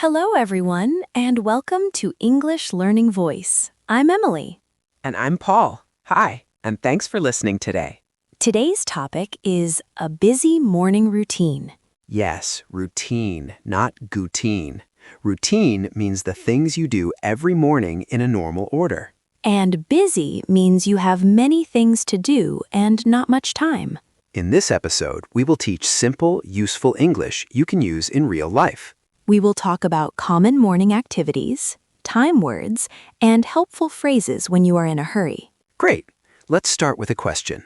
Hello, everyone, and welcome to English Learning Voice. I'm Emily. And I'm Paul. Hi, and thanks for listening today. Today's topic is a busy morning routine. Yes, routine, not goutine. Routine means the things you do every morning in a normal order. And busy means you have many things to do and not much time. In this episode, we will teach simple, useful English you can use in real life. We will talk about common morning activities, time words, and helpful phrases when you are in a hurry. Great. Let's start with a question.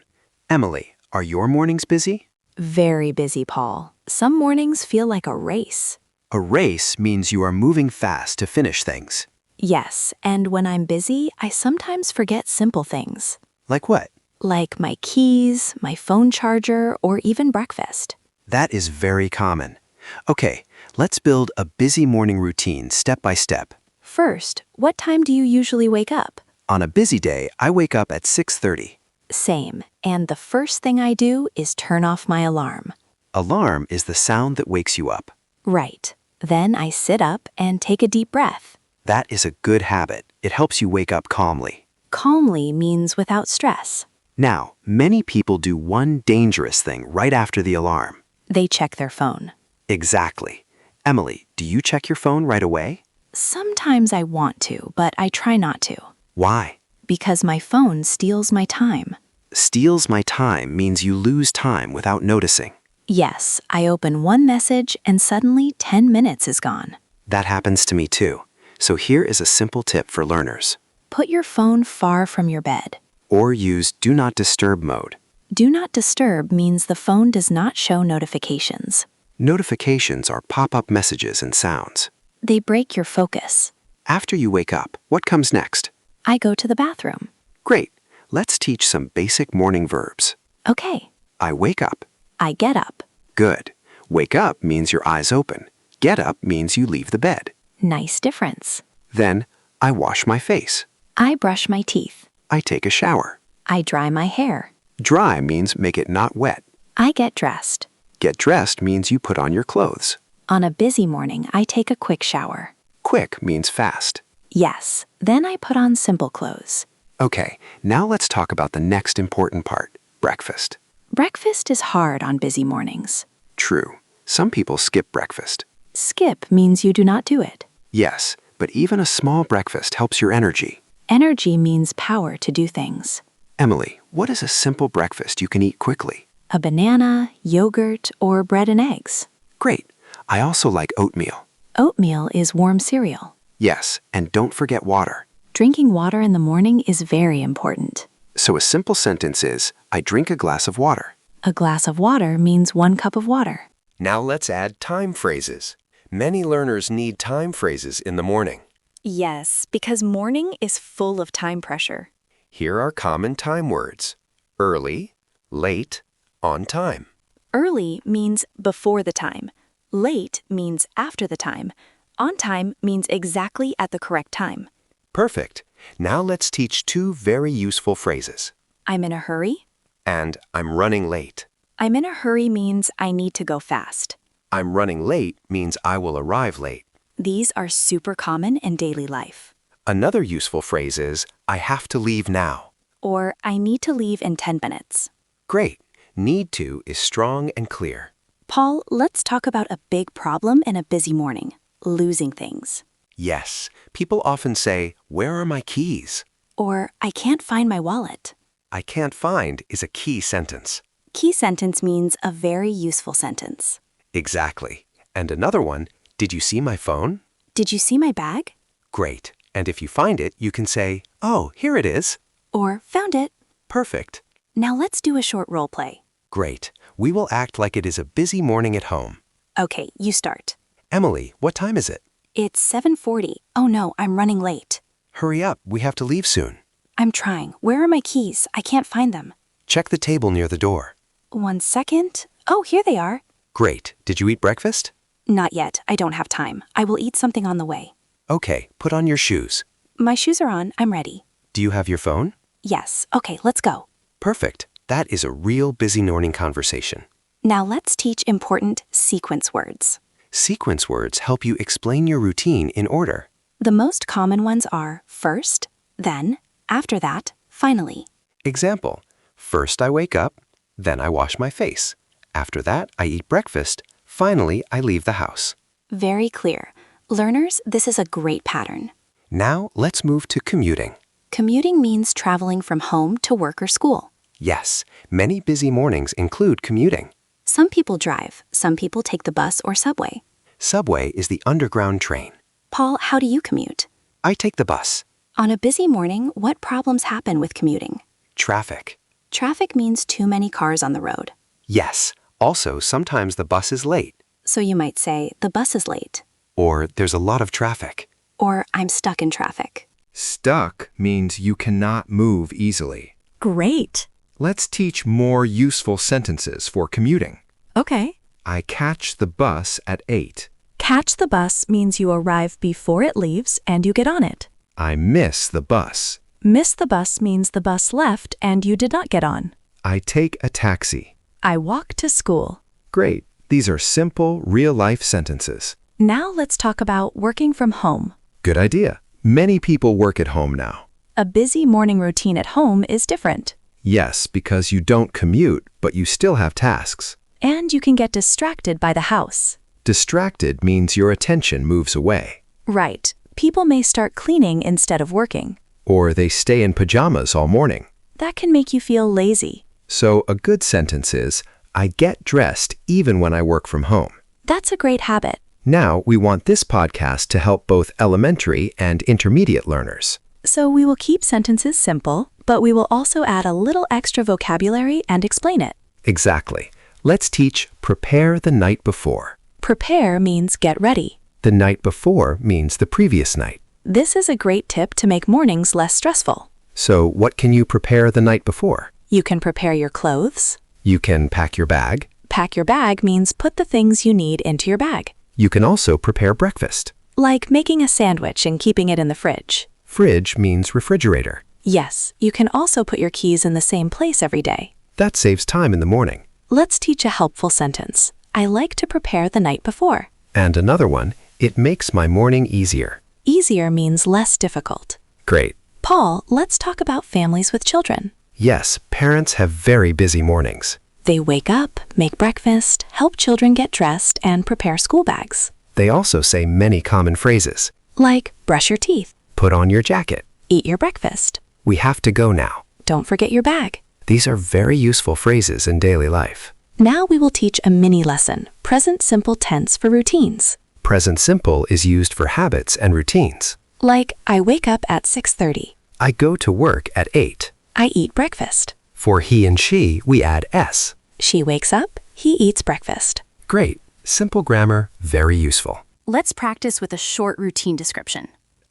Emily, are your mornings busy? Very busy, Paul. Some mornings feel like a race. A race means you are moving fast to finish things. Yes, and when I'm busy, I sometimes forget simple things. Like what? Like my keys, my phone charger, or even breakfast. That is very common. Okay, let's build a busy morning routine step by step. First, what time do you usually wake up? On a busy day, I wake up at 6:30. Same, and the first thing I do is turn off my alarm. Alarm is the sound that wakes you up. Right. Then I sit up and take a deep breath. That is a good habit. It helps you wake up calmly. Calmly means without stress. Now, many people do one dangerous thing right after the alarm. They check their phone. Exactly. Emily, do you check your phone right away? Sometimes I want to, but I try not to. Why? Because my phone steals my time. Steals my time means you lose time without noticing. Yes, I open one message and suddenly 10 minutes is gone. That happens to me too. So here is a simple tip for learners. Put your phone far from your bed. Or use Do Not Disturb mode. Do not disturb means the phone does not show notifications. Notifications are pop-up messages and sounds. They break your focus. After you wake up, what comes next? I go to the bathroom. Great. Let's teach some basic morning verbs. Okay. I wake up. I get up. Good. Wake up means your eyes open. Get up means you leave the bed. Nice difference. Then, I wash my face. I brush my teeth. I take a shower. I dry my hair. Dry means make it not wet. I get dressed. Get dressed means you put on your clothes. On a busy morning, I take a quick shower. Quick means fast. Yes, then I put on simple clothes. Okay, now let's talk about the next important part, breakfast. Breakfast is hard on busy mornings. True. Some people skip breakfast. Skip means you do not do it. Yes, but even a small breakfast helps your energy. Energy means power to do things. Emily, what is a simple breakfast you can eat quickly? A banana, yogurt, or bread and eggs. Great. I also like oatmeal. Oatmeal is warm cereal. Yes, and don't forget water. Drinking water in the morning is very important. So a simple sentence is, I drink a glass of water. A glass of water means 1 cup of water. Now let's add time phrases. Many learners need time phrases in the morning. Yes, because morning is full of time pressure. Here are common time words: early, late, on time. Early means before the time. Late means after the time. On time means exactly at the correct time. Perfect. Now let's teach two very useful phrases. I'm in a hurry. And I'm running late. I'm in a hurry means I need to go fast. I'm running late means I will arrive late. These are super common in daily life. Another useful phrase is, I have to leave now. Or I need to leave in 10 minutes. Great. Need to is strong and clear. Paul, let's talk about a big problem in a busy morning: losing things. Yes, people often say, where are my keys? Or I can't find my wallet. I can't find is a key sentence. Key sentence means a very useful sentence. Exactly. And another one, did you see my phone? Did you see my bag? Great. And if you find it, you can say, oh, here it is. Or found it. Perfect. Now let's do a short role play. Great. We will act like it is a busy morning at home. Okay, you start. Emily, what time is it? It's 7:40. Oh no, I'm running late. Hurry up, we have to leave soon. I'm trying. Where are my keys? I can't find them. Check the table near the door. 1 second. Oh, here they are. Great. Did you eat breakfast? Not yet. I don't have time. I will eat something on the way. Okay, put on your shoes. My shoes are on. I'm ready. Do you have your phone? Yes. Okay, let's go. Perfect. That is a real busy morning conversation. Now let's teach important sequence words. Sequence words help you explain your routine in order. The most common ones are first, then, after that, finally. Example, first I wake up, then I wash my face. After that, I eat breakfast. Finally, I leave the house. Very clear. Learners, this is a great pattern. Now, let's move to commuting. Commuting means traveling from home to work or school. Yes, many busy mornings include commuting. Some people drive, some people take the bus or subway. Subway is the underground train. Paul, how do you commute? I take the bus. On a busy morning, what problems happen with commuting? Traffic. Traffic means too many cars on the road. Yes, also sometimes the bus is late. So you might say, the bus is late. Or there's a lot of traffic. Or I'm stuck in traffic. Stuck means you cannot move easily. Great. Let's teach more useful sentences for commuting. Okay. I catch the bus at 8. Catch the bus means you arrive before it leaves and you get on it. I miss the bus. Miss the bus means the bus left and you did not get on. I take a taxi. I walk to school. Great. These are simple, real-life sentences. Now let's talk about working from home. Good idea. Many people work at home now. A busy morning routine at home is different. Yes, because you don't commute, but you still have tasks. And you can get distracted by the house. Distracted means your attention moves away. Right. People may start cleaning instead of working. Or they stay in pajamas all morning. That can make you feel lazy. So a good sentence is, I get dressed even when I work from home. That's a great habit. Now we want this podcast to help both elementary and intermediate learners. So we will keep sentences simple, but we will also add a little extra vocabulary and explain it. Exactly. Let's teach prepare the night before. Prepare means get ready. The night before means the previous night. This is a great tip to make mornings less stressful. So what can you prepare the night before? You can prepare your clothes. You can pack your bag. Pack your bag means put the things you need into your bag. You can also prepare breakfast. Like making a sandwich and keeping it in the fridge. Fridge means refrigerator. Yes, you can also put your keys in the same place every day. That saves time in the morning. Let's teach a helpful sentence. I like to prepare the night before. And another one, it makes my morning easier. Easier means less difficult. Great. Paul, let's talk about families with children. Yes, parents have very busy mornings. They wake up, make breakfast, help children get dressed, and prepare school bags. They also say many common phrases. Like brush your teeth, Put on your jacket. eat your breakfast, We have to go now. don't forget your bag. These are very useful phrases in daily life. Now we will teach a mini lesson, present simple tense for routines. Present simple is used for habits and routines. Like, I wake up at 6:30. I go to work at 8. I eat breakfast. For he and she, we add S. She wakes up, he eats breakfast. Great. Simple grammar, very useful. Let's practice with a short routine description.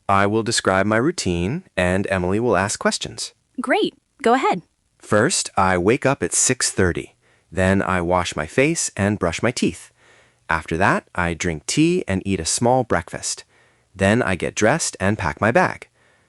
I will describe my routine, and Emily will ask questions. Great. Go ahead. First, I wake up at 6:30. Then I wash my face and brush my teeth. After that, I drink tea and eat a small breakfast. Then I get dressed and pack my bag.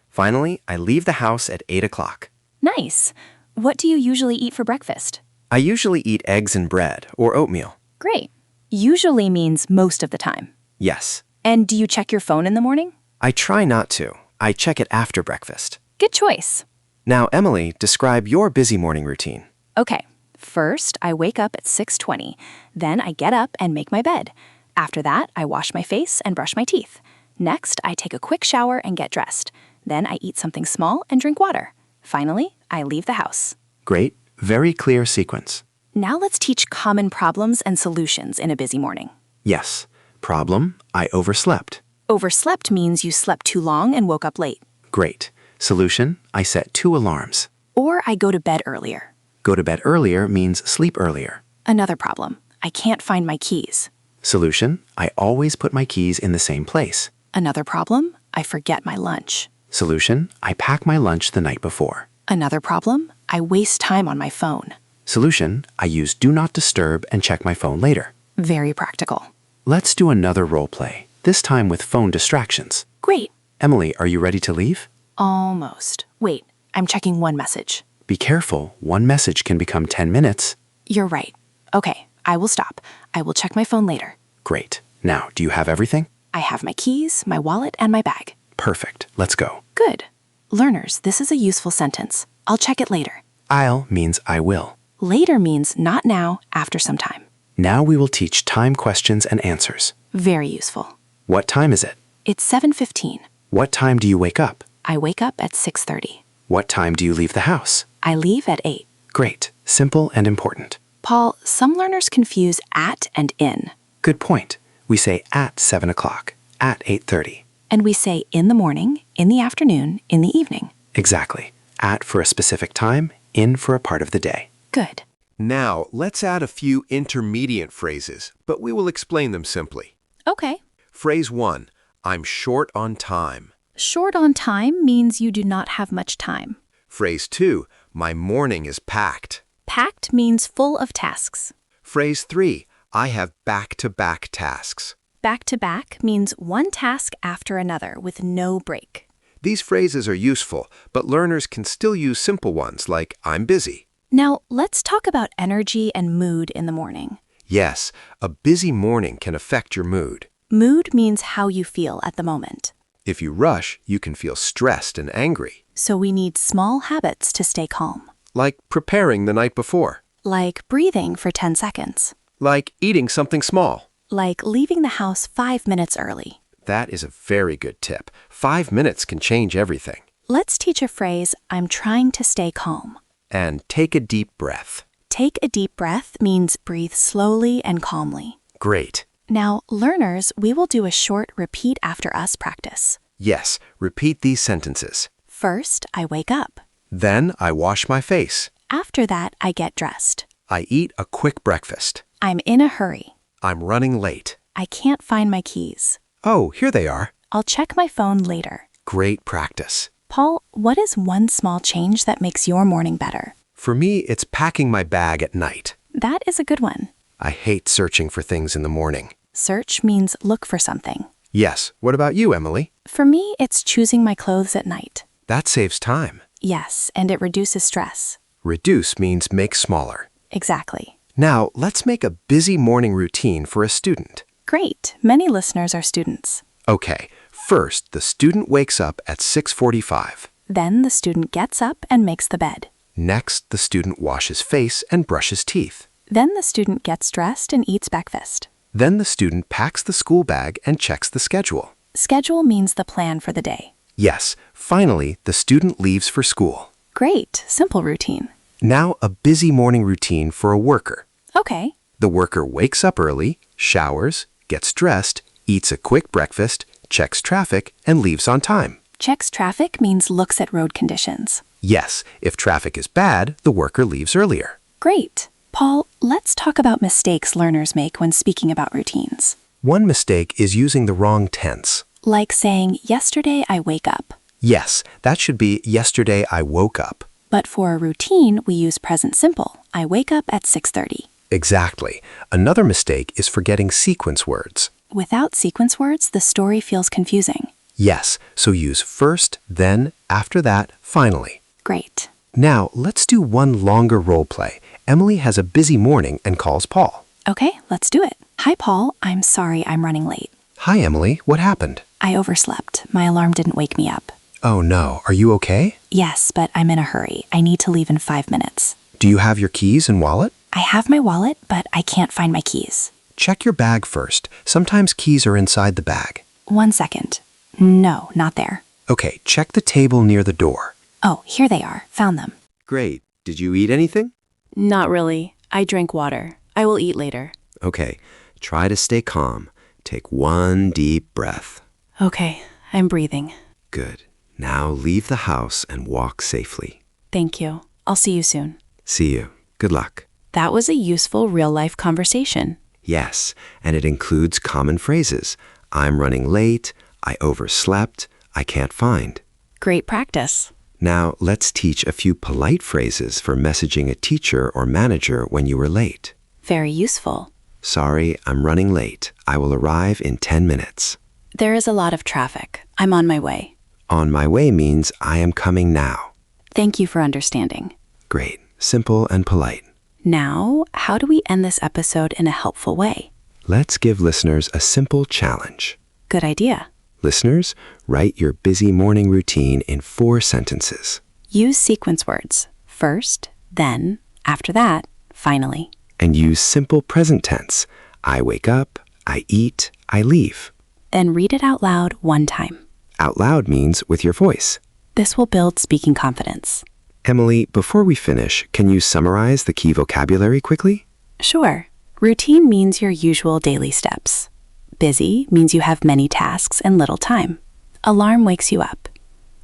Finally, I leave the house at 8 o'clock. Nice. What do you usually eat for breakfast? I usually eat eggs and bread or oatmeal. Great. Usually means most of the time. Yes. And do you check your phone in the morning? I try not to. I check it after breakfast. Good choice. Now, Emily, describe your busy morning routine. Okay. First, I wake up at 6:20. Then I get up and make my bed. After that, I wash my face and brush my teeth. Next, I take a quick shower and get dressed. Then I eat something small and drink water. Finally, I leave the house. Great. Very clear sequence. Now let's teach common problems and solutions in a busy morning. Yes. Problem, I overslept. Overslept means you slept too long and woke up late. Great. Solution, I set 2 alarms. Or I go to bed earlier. Go to bed earlier means sleep earlier. Another problem, I can't find my keys. Solution, I always put my keys in the same place. Another problem, I forget my lunch. Solution, I pack my lunch the night before. Another problem, I waste time on my phone. Solution, I use Do Not Disturb and check my phone later. Very practical. Let's do another role play, this time with phone distractions. Great. Emily, are you ready to leave? Almost. Wait, I'm checking one message. Be careful, one message can become 10 minutes. You're right. Okay, I will stop. I will check my phone later. Great. Now, do you have everything? I have my keys, my wallet, and my bag. Perfect. Let's go. Good. Learners, this is a useful sentence. I'll check it later. I'll means I will. Later means not now, after some time. Now we will teach time questions and answers. Very useful. What time is it? It's 7:15. What time do you wake up? I wake up at 6:30. What time do you leave the house? I leave at 8. Great. Simple and important. Paul, some learners confuse at and in. Good point. We say at 7 o'clock, at 8:30. And we say in the morning, in the afternoon, in the evening. Exactly. At for a specific time, in for a part of the day. Good. Now, let's add a few intermediate phrases, but we will explain them simply. Okay. Phrase 1, I'm short on time. Short on time means you do not have much time. Phrase 2, my morning is packed. Packed means full of tasks. Phrase 3, I have back-to-back tasks. Back to back means one task after another with no break. These phrases are useful, but learners can still use simple ones like I'm busy. Now, let's talk about energy and mood in the morning. Yes, a busy morning can affect your mood. Mood means how you feel at the moment. If you rush, you can feel stressed and angry, So we need small habits to stay calm, like preparing the night before, like breathing for 10 seconds, like eating something small. like leaving the house 5 minutes early. That is a very good tip. 5 minutes can change everything. Let's teach a phrase, I'm trying to stay calm. And take a deep breath. Take a deep breath means breathe slowly and calmly. Great. Now, learners, we will do a short repeat after us practice. Yes, repeat these sentences. First, I wake up. Then I wash my face. After that, I get dressed. I eat a quick breakfast. I'm in a hurry. I'm running late. I can't find my keys. Oh, here they are. I'll check my phone later. Great practice. Paul, what is one small change that makes your morning better? For me, it's packing my bag at night. That is a good one. I hate searching for things in the morning. Search means look for something. Yes, what about you, Emily? For me, it's choosing my clothes at night. That saves time. Yes, and it reduces stress. Reduce means make smaller. Exactly. Now, let's make a busy morning routine for a student. Great. Many listeners are students. Okay, first, the student wakes up at 6:45. Then the student gets up and makes the bed. Next, the student washes face and brushes teeth. Then the student gets dressed and eats breakfast. Then the student packs the school bag and checks the schedule. Schedule means the plan for the day. Yes, finally, the student leaves for school. Great. Simple routine. Now, a busy morning routine for a worker. Okay. The worker wakes up early, showers, gets dressed, eats a quick breakfast, checks traffic, and leaves on time. Checks traffic means looks at road conditions. Yes, if traffic is bad, the worker leaves earlier. Great. Paul, let's talk about mistakes learners make when speaking about routines. One mistake is using the wrong tense. Like saying, yesterday I wake up. Yes, that should be yesterday I woke up. But for a routine, we use present simple. I wake up at 6:30. Exactly. Another mistake is forgetting sequence words. Without sequence words, the story feels confusing. Yes, so use first, then, after that, finally. Great. Now, let's do one longer role play. Emily has a busy morning and calls Paul. Okay, let's do it. Hi, Paul. I'm sorry I'm running late. Hi, Emily. What happened? I overslept. My alarm didn't wake me up. Oh, no. Are you okay? Yes, but I'm in a hurry. I need to leave in 5 minutes. Do you have your keys and wallet? I have my wallet, but I can't find my keys. Check your bag first. Sometimes keys are inside the bag. 1 second. No, not there. Okay, check the table near the door. Oh, here they are. Found them. Great. Did you eat anything? Not really. I drank water. I will eat later. Okay. Try to stay calm. Take one deep breath. Okay, I'm breathing. Good. Now leave the house and walk safely. Thank you. I'll see you soon. See you. Good luck. That was a useful real-life conversation. Yes, and it includes common phrases. I'm running late. I overslept. I can't find. Great practice. Now, let's teach a few polite phrases for messaging a teacher or manager when you were late. Very useful. Sorry, I'm running late. I will arrive in 10 minutes. There is a lot of traffic. I'm on my way. On my way means I am coming now. Thank you for understanding. Great. Simple and polite. Now, how do we end this episode in a helpful way? Let's give listeners a simple challenge. Good idea. Listeners, write your busy morning routine in 4 sentences. Use sequence words. First, then, after that, finally. And use simple present tense. I wake up, I eat, I leave. Then read it out loud 1 time. Out loud means with your voice. This will build speaking confidence. Emily, before we finish, can you summarize the key vocabulary quickly? Sure. Routine means your usual daily steps. Busy means you have many tasks and little time. Alarm wakes you up.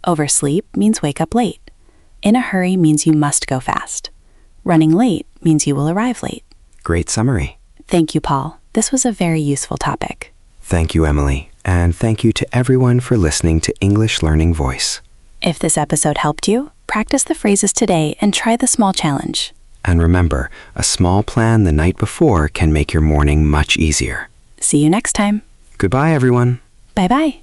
Oversleep means wake up late. In a hurry means you must go fast. Running late means you will arrive late. Great summary. Thank you, Paul. This was a very useful topic. Thank you, Emily. And thank you to everyone for listening to English Learning Voice. If this episode helped you, practice the phrases today and try the small challenge. And remember, a small plan the night before can make your morning much easier. See you next time. Goodbye, everyone. Bye-bye.